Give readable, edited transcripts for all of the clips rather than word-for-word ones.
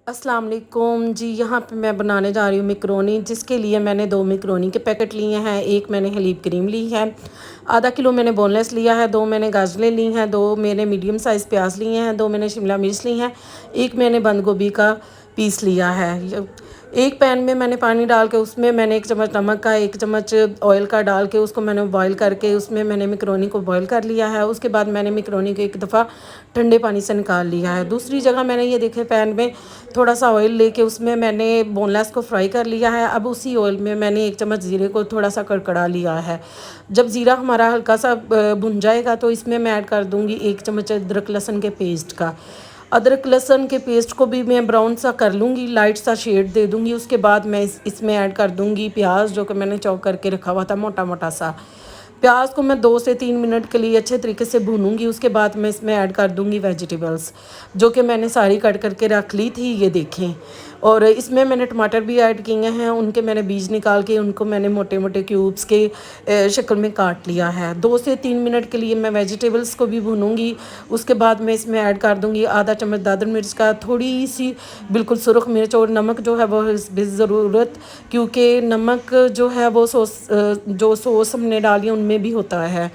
अस्सलाम वालेकुम जी। यहाँ पे मैं बनाने जा रही हूँ मैकरोनी, जिसके लिए मैंने 2 मैकरोनी के पैकेट लिए हैं। एक मैंने हलीब क्रीम ली है, आधा किलो मैंने बोनलेस लिया है, 2 मैंने गाजरें ली हैं, 2 मैंने मीडियम साइज़ प्याज लिए हैं, 2 मैंने शिमला मिर्च ली हैं, एक मैंने बंद गोभी का पीस लिया है। एक पैन में मैंने पानी डाल के उसमें मैंने 1 चम्मच नमक का, 1 चम्मच ऑयल का डाल के उसको मैंने बॉईल करके उसमें मैंने मैकरोनी को बॉईल कर लिया है। उसके बाद मैंने मैकरोनी को एक दफ़ा ठंडे पानी से निकाल लिया है। दूसरी जगह मैंने ये देखे पैन में थोड़ा सा ऑयल लेके उसमें मैंने बोनलेस को फ्राई कर लिया है। अब उसी ऑयल में मैंने 1 चम्मच ज़ीरे को थोड़ा सा कड़कड़ा लिया है। जब ज़ीरा हमारा हल्का सा भुन जाएगा तो इसमें मैं ऐड कर दूँगी 1 चम्मच अदरक लहसुन के पेस्ट का। अदरक लहसुन के पेस्ट को भी मैं ब्राउन सा कर लूँगी, लाइट सा शेड दे दूँगी। उसके बाद मैं इसमें ऐड कर दूँगी प्याज, जो कि मैंने चॉप करके रखा हुआ था मोटा मोटा सा। प्याज को मैं 2 से 3 मिनट के लिए अच्छे तरीके से भूनूंगी। उसके बाद मैं इसमें ऐड कर दूंगी वेजिटेबल्स, जो कि मैंने सारी कट करके रख ली थी, ये देखें। और इसमें मैंने टमाटर भी ऐड किए हैं, उनके मैंने बीज निकाल के उनको मैंने मोटे मोटे क्यूब्स के शक्ल में काट लिया है। 2 से 3 मिनट के लिए मैं वेजिटेबल्स को भी भूनूंगी। उसके बाद मैं इसमें ऐड कर दूंगी आधा चम्मच दादर मिर्च का, थोड़ी सी बिल्कुल सुरख मिर्च, और नमक जो है वो ज़रूरत, क्योंकि नमक जो है वो जो सॉस हमने डाली उनमें भी होता है।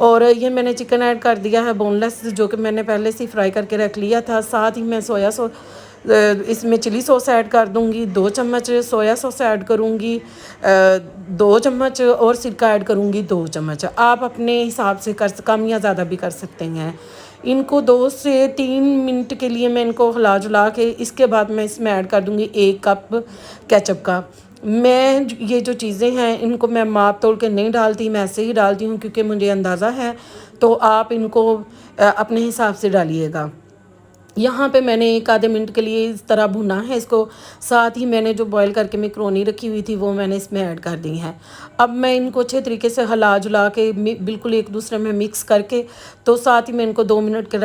और ये मैंने चिकन ऐड कर दिया है बोनलेस, जो कि मैंने पहले से फ्राई करके रख लिया था। साथ ही मैं सोया सॉस, इसमें चिली सॉस ऐड कर दूंगी, 2 चम्मच सोया सॉस ऐड करूंगी, 2 चम्मच, और सिरका ऐड करूंगी 2 चम्मच। आप अपने हिसाब से कम या ज़्यादा भी कर सकते हैं। इनको 2 से 3 मिनट के लिए मैं इनको हिला जुला के इसके बाद मैं इसमें ऐड कर दूंगी 1 कप केचप का। मैं ये जो चीज़ें हैं इनको मैं माप तोल के नहीं डालती, मैं ऐसे ही डालती हूँ क्योंकि मुझे अंदाज़ा है, तो आप इनको अपने हिसाब से डालिएगा। यहाँ पे मैंने 1 आधे मिनट के लिए इस तरह भुना है इसको। साथ ही मैंने जो बॉईल करके मैकरोनी रखी हुई थी वो मैंने इसमें ऐड कर दी है। अब मैं इनको अच्छे तरीके से हिला जुला के बिल्कुल एक दूसरे में मिक्स करके, तो साथ ही मैं इनको 2 मिनट के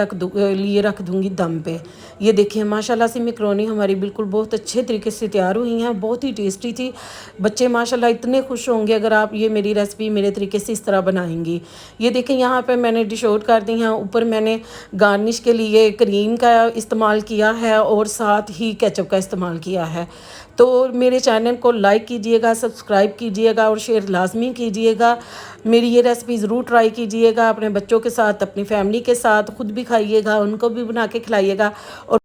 लिए रख दूँगी दम पे। ये देखिए माशाल्लाह से मैकरोनी हमारी बिल्कुल बहुत अच्छे तरीके से तैयार हुई हैं, बहुत ही टेस्टी थी। बच्चे माशाल्लाह इतने खुश होंगे अगर आप ये मेरी रेसिपी मेरे तरीके से इस तरह बनाएंगी। ये देखें यहाँ पे मैंने डिश आउट कर दी हैं। ऊपर मैंने गार्निश के लिए क्रीम का इस्तेमाल किया है और साथ ही केचप का इस्तेमाल किया है। तो मेरे चैनल को लाइक कीजिएगा, सब्सक्राइब कीजिएगा और शेयर लाजमी कीजिएगा। मेरी ये रेसिपी ज़रूर ट्राई कीजिएगा अपने बच्चों के साथ, अपनी फैमिली के साथ, ख़ुद भी खाइएगा, उनको भी बना के खिलाइएगा। और